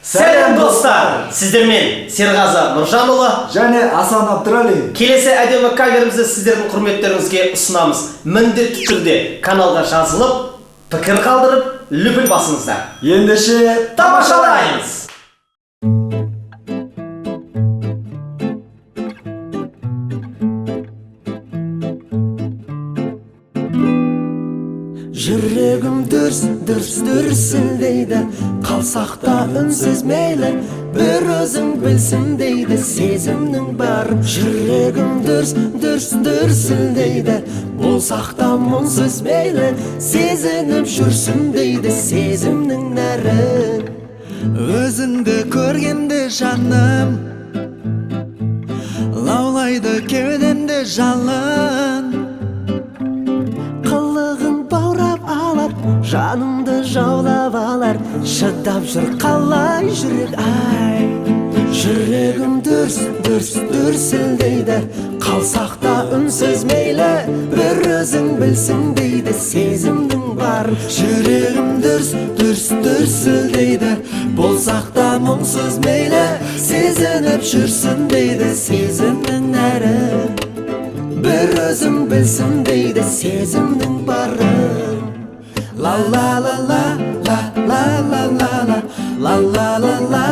Сәлем достар! Сіздермен Серғазы Нұржанұлы және Асан Абдырали. келесі әдемі каверімізді сіздердің құрметтеріңізге ұсынамыз. Міндетті түрде каналға жазылып, пікір қалдырып, лүпіл басыңыздар. Ендеше Тамашалаймыз! Жүрегім дүрсілдейді, қалсақ та үнсіз мейлі, бір өзің білсін дейді, сезімнің бар. Жүрегім дүрсілдейді, болсақ та мұңсыз мейлі, сезініп жүрсін дейді, сезімнің нәрі. Өзіңді көргенде жаным, лаулайды кеудемде жалын. Жанымды жаулап алар, шыдап жүр қалай жүрек ай. Жүрегім дүрсілдейді, қалсақ та үнсіз мейлі, бір өзің білсін дейді, сезімнің бар. Жүрегім дүрсілдейді, болсақ та мұңсыз мейлі, сезініп жүрсін дейді, сезімнің нәрі. Бір өзің білсін дейді, сезімнің бары. La la la la la la la la la la la la la